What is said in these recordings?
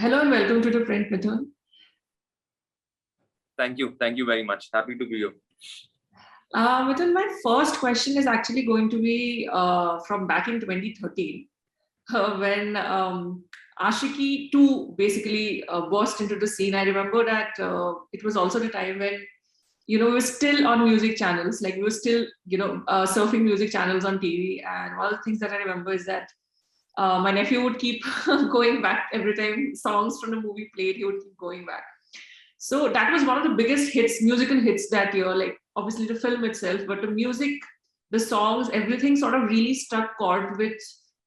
Hello and welcome to ThePrint, Mithoon. Thank you. Thank you very much. Happy to be here. Mithoon, my first question is actually going to be from back in 2013 when Aashiqui 2 basically burst into the scene. I remember that it was also the time when, we were still on music channels, like we were still, surfing music channels on TV. And one of the things that I remember is that my nephew would keep going back every time songs from the movie played, he would keep going back. So that was one of the biggest hits, musical hits that year, like obviously the film itself, but the music, the songs, everything sort of really struck chord with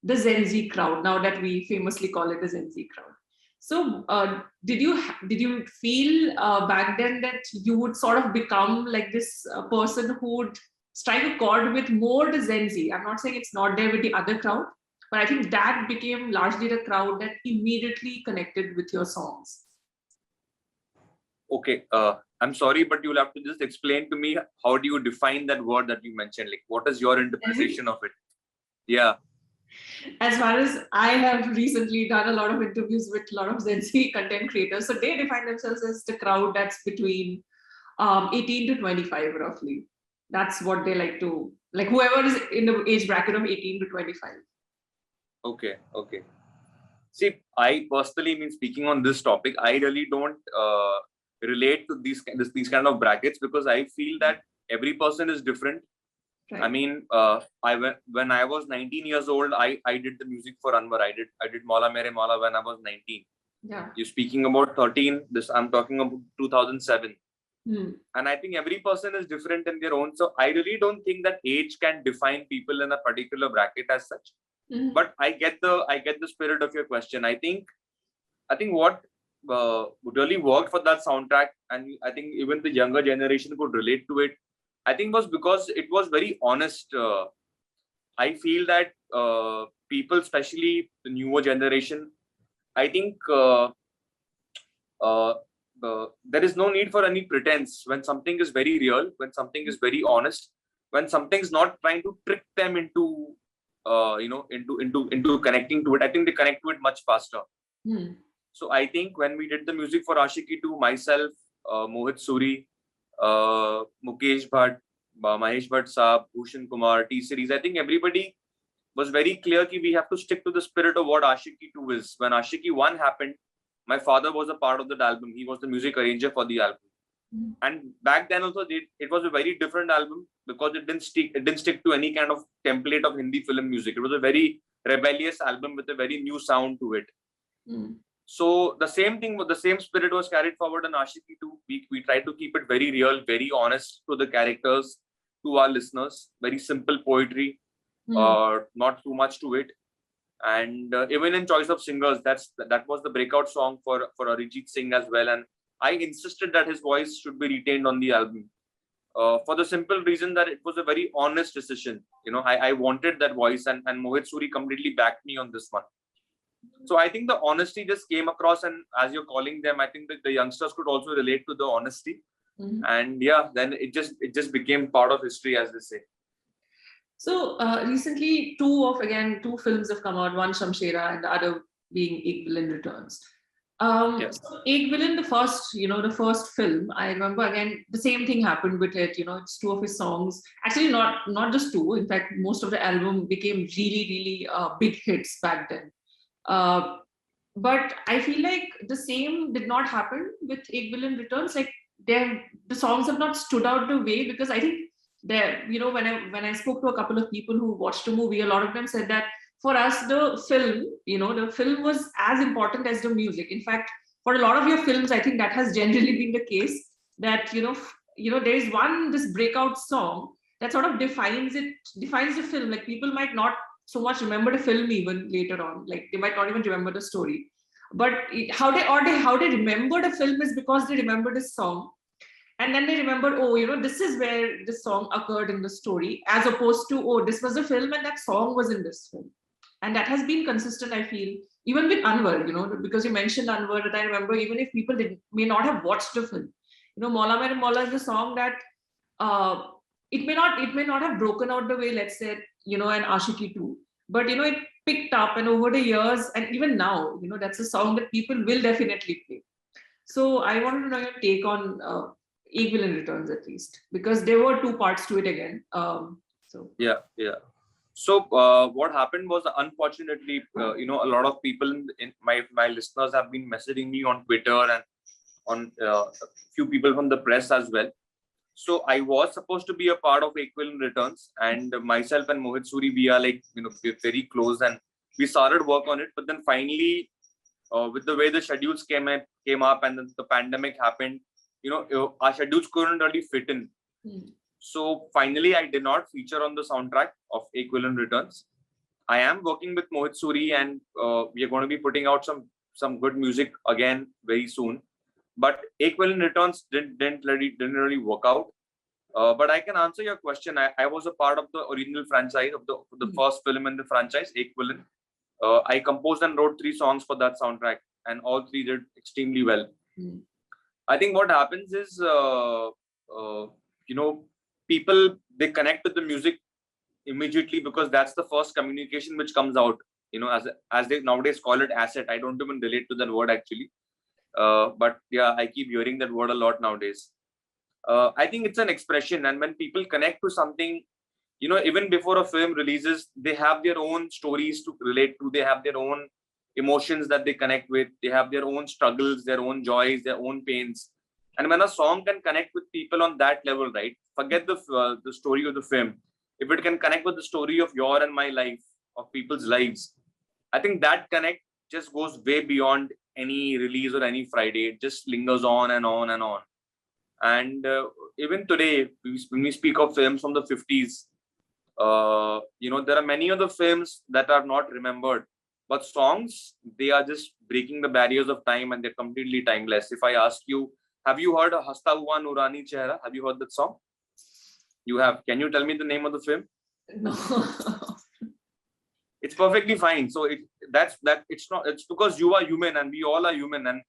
the Gen Z crowd, now that we famously call it the Gen Z crowd. So did you feel back then that you would sort of become like this person who would strike a chord with more the Gen Z? I'm not saying it's not there with the other crowd, but I think that became largely the crowd that immediately connected with your songs. Okay, I'm sorry, but you'll have to just explain to me, how do you define that word that you mentioned? Like, what is your interpretation of it? Yeah. As far as I have recently done a lot of interviews with a lot of Gen Z content creators, so they define themselves as the crowd that's between 18 to 25 roughly. That's what they like to, like whoever is in the age bracket of 18 to 25. Okay. See, I personally, speaking on this topic, I really don't relate to these kind of brackets, because I feel that every person is different. Right. I mean, when I was 19 years old, I did the music for Anwar. I did Maula Mere Maula when I was 19. Yeah. You're speaking about 13. I'm talking about 2007. And I think every person is different in their own. So I really don't think that age can define people in a particular bracket as such. But I get the spirit of your question. I think what really worked for that soundtrack, and I think even the younger generation could relate to it, I think was because it was very honest. I feel that people, especially the newer generation, I think there is no need for any pretense when something is very real, when something is very honest, when something's not trying to trick them into into connecting to it. I think they connect to it much faster. So I think when we did the music for Aashiqui 2, myself, Mohit Suri, Mukesh Bhatt, Mahesh Bhatt Saab, Bhushan Kumar, T Series, I think everybody was very clear that we have to stick to the spirit of what Aashiqui 2 is. When Aashiqui 1 happened, my father was a part of that album. He was the music arranger for the album. And back then also, it was a very different album, because it didn't stick to any kind of template of Hindi film music. It was a very rebellious album with a very new sound to it. So the same thing, the same spirit was carried forward in Aashiqui 2. We tried to keep it very real, very honest to the characters, to our listeners. Very simple poetry, not too much to it. And even in choice of singers, that was the breakout song for Arijit Singh as well. And I insisted that his voice should be retained on the album, for the simple reason that it was a very honest decision. I wanted that voice, and Mohit Suri completely backed me on this one. So I think the honesty just came across, and as you're calling them, I think that the youngsters could also relate to the honesty. And yeah, then it just became part of history, as they say. So recently, two films have come out, one Shamshera and the other being Ek Villain Returns. Yes. So Ek Villain, the first film, I remember again, the same thing happened with it. It's two of his songs. Actually, not just two. In fact, most of the album became really, really big hits back then. But I feel like the same did not happen with Ek Villain Returns. Like the songs have not stood out the way, because I think when I spoke to a couple of people who watched the movie, a lot of them said that for us, the film was as important as the music. In fact, for a lot of your films, I think that has generally been the case, that there is this breakout song that sort of defines the film. Like people might not so much remember the film even later on, like they might not even remember the story, but how they remember the film is because they remember this song. And then they remember, this is where this song occurred in the story, as opposed to, this was a film and that song was in this film. And that has been consistent, I feel, even with Anwar, because you mentioned Anwar, that I remember, even if people may not have watched the film, Maula Mere Maula is a song that it may not have broken out the way, let's say, an Aashiqui 2. But, it picked up, and over the years, and even now, that's a song that people will definitely play. So I wanted to know your take on Ek Villain Returns, at least, because there were two parts to it again. Yeah. So what happened was, unfortunately, a lot of people in my listeners have been messaging me on Twitter and on a few people from the press as well. So I was supposed to be a part of Ek Villain Returns, and myself and Mohit Suri, we are we're very close, and we started work on it. But then finally, with the way the schedules came up, and then the pandemic happened, our schedules couldn't really fit in. So finally, I did not feature on the soundtrack of Ek Villain Returns. I am working with Mohit Suri, and we are going to be putting out some good music again very soon. But Ek Villain Returns didn't really work out. But I can answer your question. I was a part of the original franchise of the first film in the franchise, Ek Villain. I composed and wrote 3 songs for that soundtrack, and all 3 did extremely well. I think what happens is, people, they connect with the music immediately because that's the first communication which comes out. As they nowadays call it, asset. I don't even relate to that word actually. But yeah, I keep hearing that word a lot nowadays. I think it's an expression, and when people connect to something, even before a film releases, they have their own stories to relate to. They have their own emotions that they connect with. They have their own struggles, their own joys, their own pains. And when a song can connect with people on that level, right? Forget the story of the film. If it can connect with the story of your and my life, of people's lives, I think that connect just goes way beyond any release or any Friday. It just lingers on and on and on. And even today, when we speak of films from the 50s, there are many other films that are not remembered, but songs, they are just breaking the barriers of time, and they're completely timeless. If I ask you, have you heard of Hasta Hua Nurani Chehra? Have you heard that song? You have. Can you tell me the name of the film? No. It's perfectly fine. So it's because you are human, and we all are human, and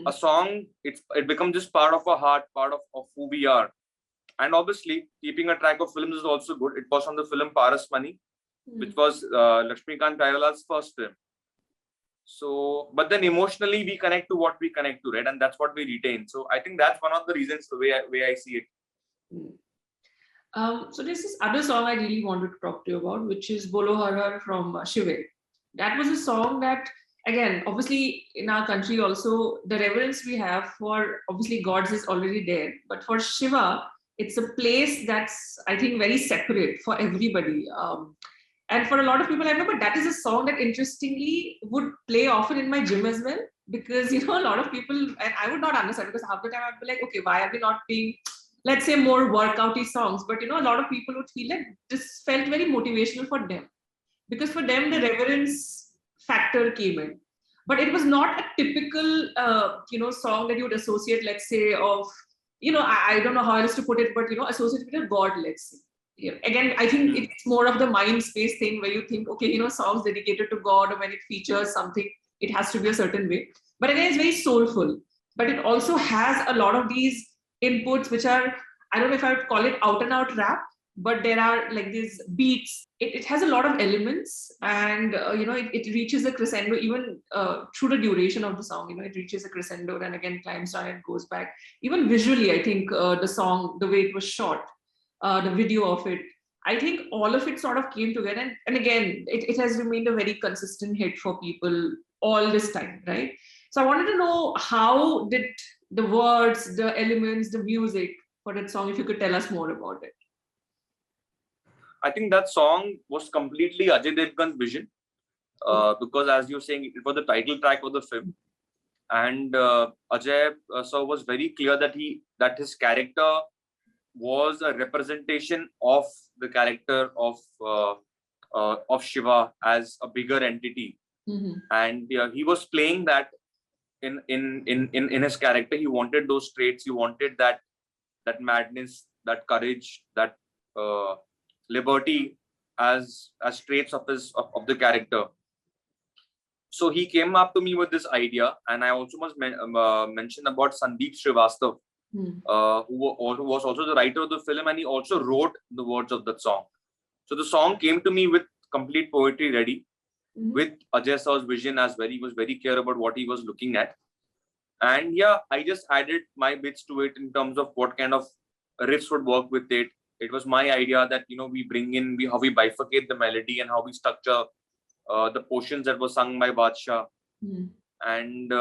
a song, it becomes just part of our heart, part of who we are. And obviously, keeping a track of films is also good. It was on the film Paras Mani, which was Lakshmikant Kairala's first film. So, but then emotionally, we connect to what we connect to, right? And that's what we retain. So I think that's one of the reasons, the way I see it. So there's this other song I really wanted to talk to you about, which is Bolo Har Har from Shivaay. That was a song that, again, obviously in our country also, the reverence we have for, obviously, gods is already there. But for Shiva, it's a place that's, I think, very separate for everybody. And for a lot of people, I know, but that is a song that interestingly would play often in my gym as well. Because, a lot of people, and I would not understand, because half the time I'd be like, okay, why are we not playing, let's say, more workouty songs? But, a lot of people would feel like this felt very motivational for them. Because for them, the reverence factor came in. But it was not a typical, song that you would associate, let's say, of, I don't know how else to put it, but, associated with a god, let's say. Yeah. Again, I think it's more of the mind space thing where you think, okay, songs dedicated to God, or when it features something, it has to be a certain way. But again, it's very soulful. But it also has a lot of these inputs, which are, I don't know if I would call it out and out rap, but there are like these beats. It has a lot of elements, and it reaches a crescendo even through the duration of the song. It reaches a crescendo and again climbs down and goes back. Even visually, I think the song, the way it was shot, the video of it, I think all of it sort of came together. And again, it has remained a very consistent hit for people all this time, right? So I wanted to know, how did the words, the elements, the music for that song, if you could tell us more about it. I think that song was completely Ajay Devgan's vision, because as you're saying, it was the title track of the film. And Ajay sir was very clear that his character was a representation of the character of Shiva as a bigger entity. And he was playing that in his character. He wanted those traits. He wanted that madness, that courage, that liberty as traits of the character. So he came up to me with this idea, and I also must mention about Sandeep Srivastav, who was also the writer of the film, and he also wrote the words of that song. So the song came to me with complete poetry ready, with Ajay sir's vision as well. He was very clear about what he was looking at. And yeah, I just added my bits to it in terms of what kind of riffs would work with it. It was my idea that, we bring in how we bifurcate the melody and how we structure the portions that were sung by Badshah. And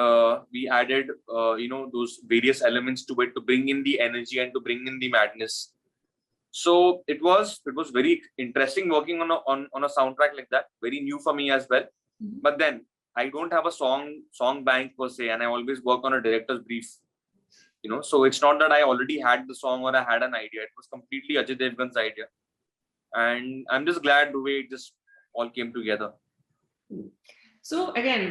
we added, those various elements to it to bring in the energy and to bring in the madness. So it was very interesting working on a soundtrack like that. Very new for me as well. But then I don't have a song bank per se, and I always work on a director's brief. So it's not that I already had the song or I had an idea. It was completely Ajay Devgan's idea, and I'm just glad the way it just all came together. So again,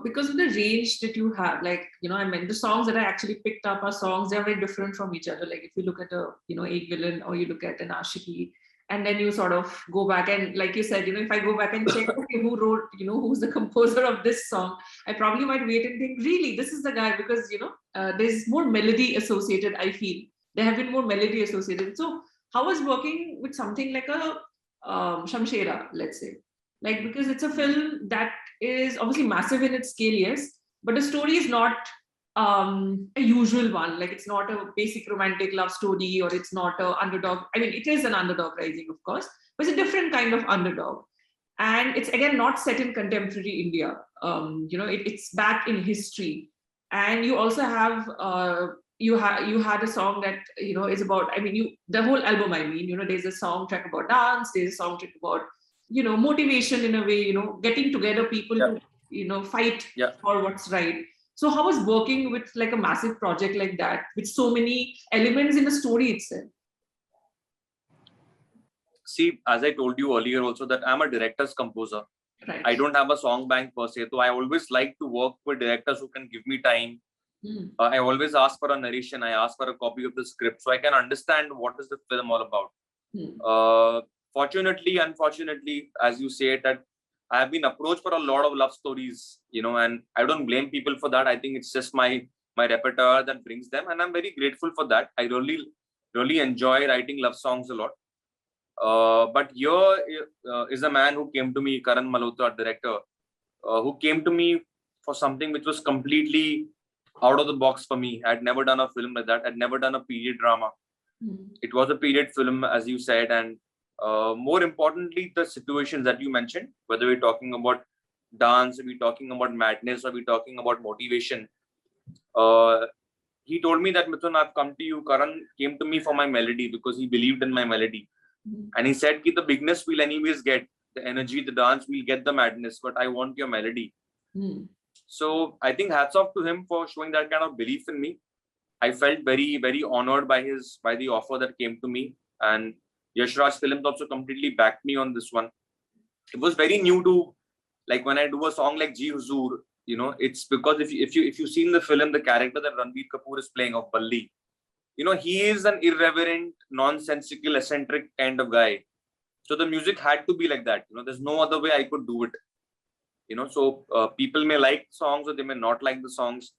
because of the range that you have, like, I mean, the songs that I actually picked up are songs, they're very different from each other. Like if you look at a, Ek Villain, or you look at an Aashiqui, and then you sort of go back and, like you said, if I go back and check, okay, who wrote, who's the composer of this song, I probably might wait and think, really, this is the guy, because, there's more melody associated, I feel. There have been more melody associated. So how was working with something like a Shamshera, let's say? Like, because it's a film that is obviously massive in its scale, yes, but the story is not a usual one. Like, it's not a basic romantic love story, or it's not a underdog. I mean, it is an underdog rising, of course, but it's a different kind of underdog. And it's, again, not set in contemporary India. It's back in history. And you also have, you had a song that, is about, the whole album, there's a song track about dance, there's a song track about, motivation in a way, getting together people to, fight for what's right. So how was working with like a massive project like that, with so many elements in the story itself? See, as I told you earlier also, that I'm a director's composer. Right. I don't have a song bank per se. So I always like to work with directors who can give me time. I always ask for a narration. I ask for a copy of the script so I can understand what is the film all about. Fortunately, unfortunately, as you say, that I have been approached for a lot of love stories, and I don't blame people for that. I think it's just my repertoire that brings them, and I'm very grateful for that. I really enjoy writing love songs a lot. But here is a man who came to me, Karan Malhotra, director, who came to me for something which was completely out of the box for me. I'd never done a film like that. I'd never done a period drama. It was a period film, as you said, and more importantly, the situations that you mentioned, whether we're talking about dance, we're talking about madness, or we're talking about motivation. He told me that, Mithoon, I've come to you. Karan came to me for my melody because he believed in my melody. And he said, the bigness we'll anyways get, the energy, the dance, we'll get the madness, but I want your melody. So I think hats off to him for showing that kind of belief in me. I felt very, very honored by the offer that came to me. And Yash Raj Films also completely backed me on this one. It was very new to, like, when I do a song like Ji Huzur, it's because if you've seen the film, the character that Ranbir Kapoor is playing of Balli, he is an irreverent, nonsensical, eccentric kind of guy. So the music had to be like that. There's no other way I could do it. So people may like songs or they may not like the songs,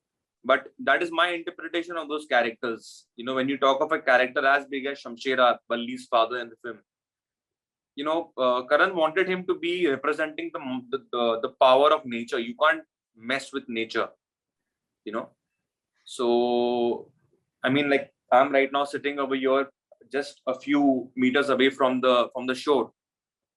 but that is my interpretation of those characters. When you talk of a character as big as Shamshera, Balli's father in the film, Karan wanted him to be representing the power of nature. You can't mess with nature, So, like, I'm right now sitting over here, just a few meters away from the shore.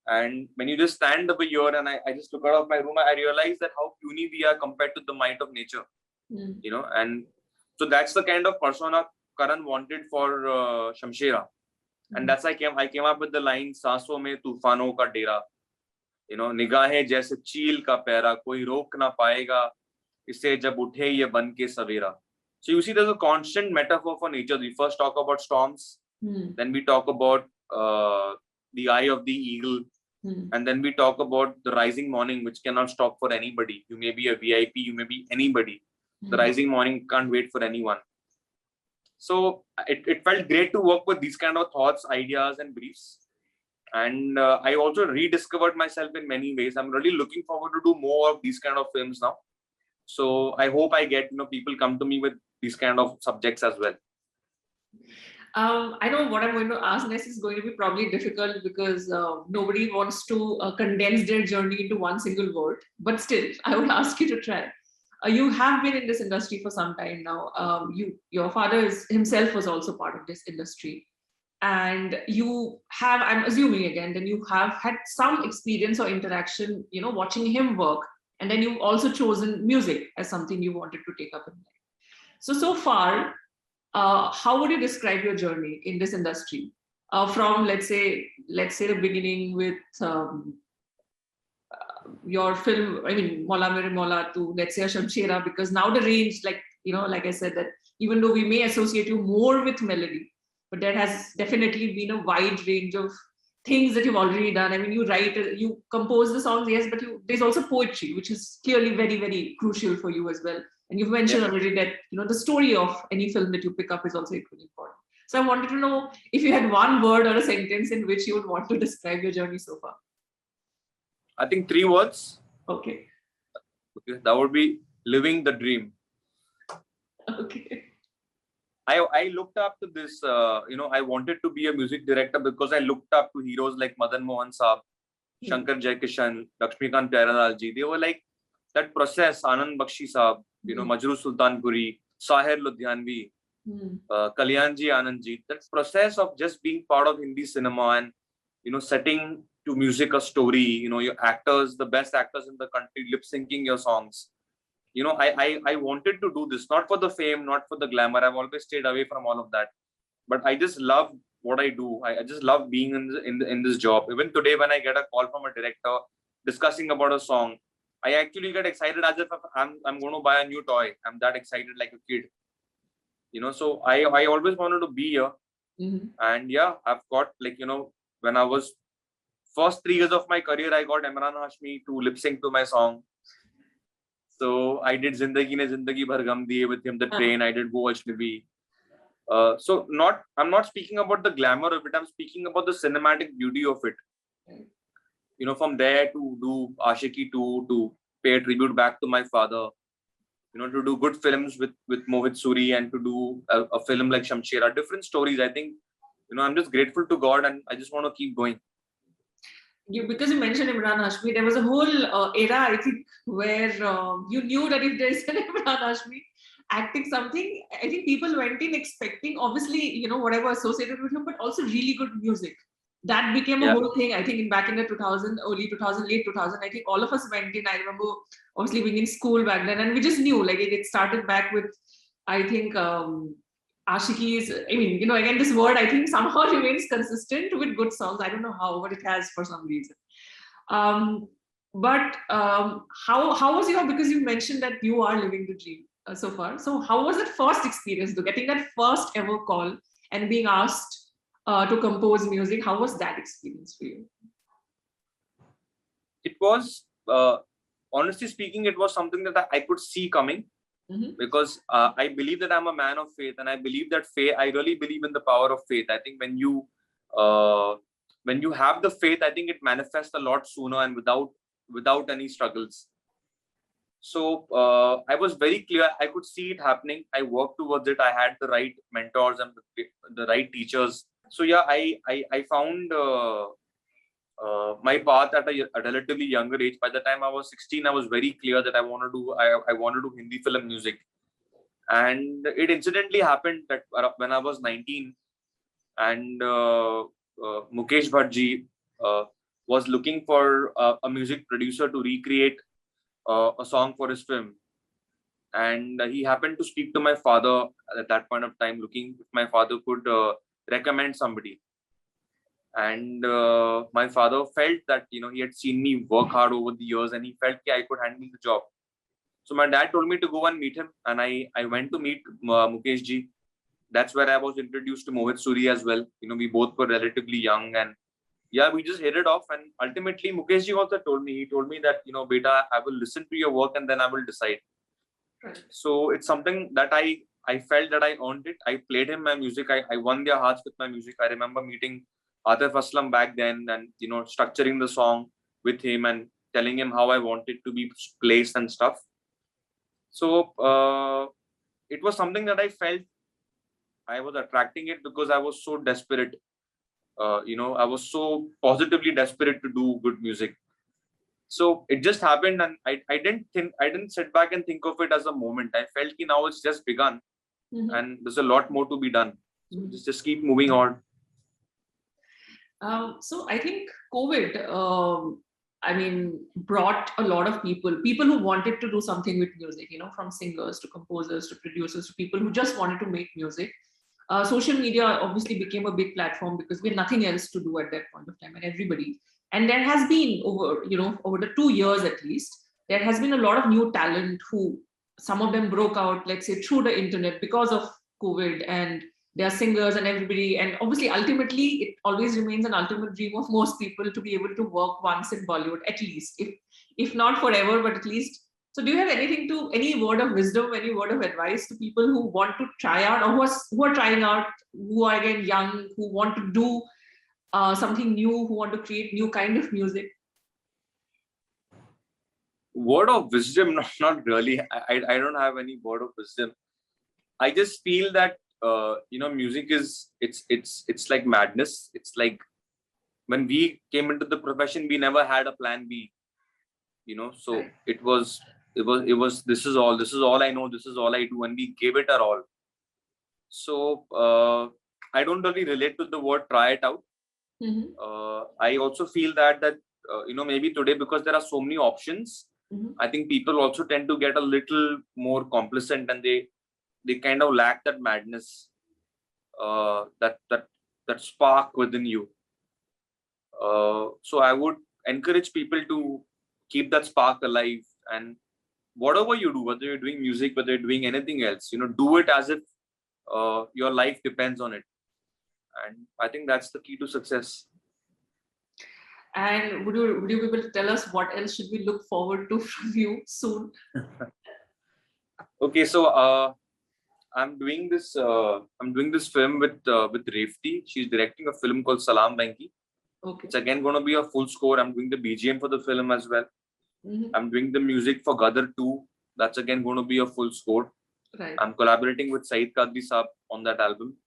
And when you just stand over here and I just look out of my room, I realize that how puny we are compared to the might of nature, and so that's the kind of persona Karan wanted for Shamshera. And that's I came up with the line, सांसों में तूफानों का डेरा, निगाहें जैसे चील का para, कोई रोक ना पाएगा इसे जब उठे ये बन के सवेरा. So you see, there's a constant metaphor for nature. We first talk about storms, then we talk about the eye of the eagle, and then we talk about the rising morning, which cannot stop for anybody. You may be a VIP, you may be anybody. The rising morning can't wait for anyone. So it felt great to work with these kind of thoughts, ideas, and briefs. And I also rediscovered myself in many ways. I'm really looking forward to do more of these kind of films now. So I hope I get, people come to me with these kind of subjects as well. I know what I'm going to ask next is going to be probably difficult because nobody wants to condense their journey into one single word. But still, I would ask you to try. You have been in this industry for some time now. Your father himself was also part of this industry, and you have, I'm assuming again, then you have had some experience or interaction, watching him work, and then you've also chosen music as something you wanted to take up in life. So far, how would you describe your journey in this industry? From let's say the beginning with your film, I mean, Maula Mere Maula to let's say Shamshera, because now the range, like I said, that even though we may associate you more with melody, but there has definitely been a wide range of things that you've already done. I mean, you write, you compose the songs, yes, but there's also poetry, which is clearly very, very crucial for you as well. And you've mentioned already that, the story of any film that you pick up is also equally important. So I wanted to know if you had one word or a sentence in which you would want to describe your journey so far. I think 3 words. Okay. That would be living the dream. Okay. I looked up to this, I wanted to be a music director because I looked up to heroes like Madan Mohan Saab, Shankar Jaikishan, Lakshmikant Pyarelal ji. They were like that process, Anand Bakshi Saab, Majru Sultanpuri, Sahir Ludhianvi, Kalyan ji, Anand ji. That process of just being part of Hindi cinema and, setting to music a story, your actors, the best actors in the country, lip syncing your songs. I wanted to do this, not for the fame, not for the glamour. I've always stayed away from all of that. But I just love what I do. I just love being in this job. Even today, when I get a call from a director discussing about a song, I actually get excited as if I'm going to buy a new toy. I'm that excited like a kid. So I always wanted to be here. And yeah, I've got when I was first 3 years of my career, I got Imran Hashmi to lip sync to my song. So I did Zindagi Ne Zindagi Bhar Gum Diye with him, The Train. I did Wo Ajnabi. So I'm not speaking about the glamour of it. I'm speaking about the cinematic beauty of it. From there to do Aashiqui 2, to pay a tribute back to my father, to do good films with Mohit Suri, and to do a film like Shamshera, different stories. I think, I'm just grateful to God, and I just want to keep going. Because you mentioned Imran Hashmi, there was a whole era, I think, where you knew that if there's an Imran Hashmi acting something, I think people went in expecting, obviously, whatever associated with him, but also really good music. That became a whole thing, I think, back in the 2000, early 2000, late 2000. I think all of us went in. I remember, obviously, being in school back then, and we just knew, like, it started back with, I think, Aashiqui is, I mean, again, this word, I think, somehow remains consistent with good songs. I don't know how, but it has for some reason. But how was because you mentioned that you are living the dream so far. So how was that first experience, though, getting that first ever call and being asked to compose music? How was that experience for you? It was, honestly speaking, it was something that I could see coming. Because I believe that I'm a man of faith, and I believe that I really believe in the power of faith. I think when you have the faith, I think it manifests a lot sooner and without any struggles. So I was very clear. I could see it happening. I worked towards it. I had the right mentors and the right teachers. So yeah, I found my path at a relatively younger age. By the time I was 16, I was very clear that I want to do Hindi film music. And it incidentally happened that when I was 19, and Mukesh Bhatt ji was looking for a music producer to recreate a song for his film. And he happened to speak to my father at that point of time, looking if my father could recommend somebody. And my father felt that he had seen me work hard over the years, and he felt that I could handle the job. So my dad told me to go and meet him, and I went to meet Mukesh ji. That's where I was introduced to Mohit Suri as well. We both were relatively young, and yeah, we just hit it off. And ultimately, Mukesh ji also told me that beta, I will listen to your work and then I will decide. Right. So it's something that I felt that I earned it. I played him my music. I won their hearts with my music. I remember meeting Atif Aslam back then, and structuring the song with him and telling him how I want it to be placed and stuff. So it was something that I felt I was attracting it because I was so desperate. I was so positively desperate to do good music. So it just happened, and I didn't sit back and think of it as a moment. I felt that now it's just begun, and there's a lot more to be done. So just keep moving on. So I think COVID, brought a lot of people who wanted to do something with music, from singers to composers to producers to people who just wanted to make music. Social media obviously became a big platform because we had nothing else to do at that point of time, and there has been over the 2 years at least, there has been a lot of new talent who, some of them broke out, let's say, through the internet because of COVID, and they are singers and everybody. And obviously, ultimately, it always remains an ultimate dream of most people to be able to work once in Bollywood, at least, if not forever, but at least. So do you have any word of wisdom, any word of advice to people who want to try out, or who are trying out, who are again young, who want to do something new, who want to create new kind of music? Word of wisdom, not really. I don't have any word of wisdom. I just feel that music is it's like madness. It's like when we came into the profession, we never had a plan B. So it was this is all I know, this is all I do, and we gave it our all. So I don't really relate to the word try it out. I also feel that maybe today, because there are so many options, I think people also tend to get a little more complacent, and they kind of lack that madness, that spark within you. So I would encourage people to keep that spark alive, and whatever you do, whether you're doing music, whether you're doing anything else, do it as if your life depends on it. And I think that's the key to success. And would you be able to tell us what else should we look forward to from you soon? Okay, so I'm doing this film with Revti. She's directing a film called Salam Banki. Okay. It's again going to be a full score. I'm doing the BGM for the film as well. I'm doing the music for Gadar 2. That's again going to be a full score. Right. I'm collaborating with Saeed Kadri Saab on that album.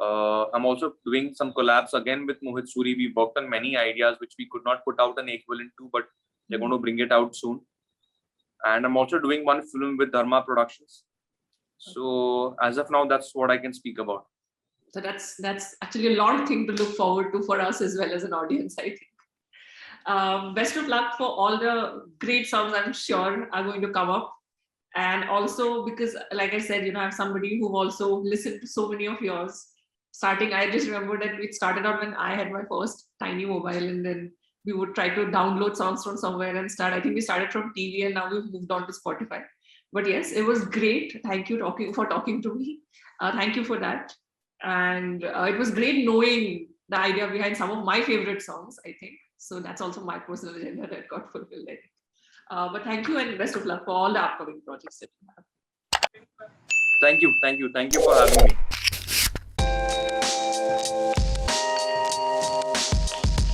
I'm also doing some collabs again with Mohit Suri. We worked on many ideas which we could not put out an equivalent to, but they're going to bring it out soon. And I'm also doing one film with Dharma Productions. So as of now, that's what I can speak about. So that's actually a lot of things to look forward to for us as well as an audience, I think. Best of luck for all the great songs I'm sure are going to come up. And also because, like I said, I have somebody who also listened to so many of yours. I just remember that it started out when I had my first tiny mobile, and then we would try to download songs from somewhere and start. I think we started from TV, and now we've moved on to Spotify. But yes, it was great. Thank you for talking to me. Thank you for that. And it was great knowing the idea behind some of my favorite songs, I think. So that's also my personal agenda that got fulfilled, I think. But thank you, and best of luck for all the upcoming projects that you have. Thank you for having me.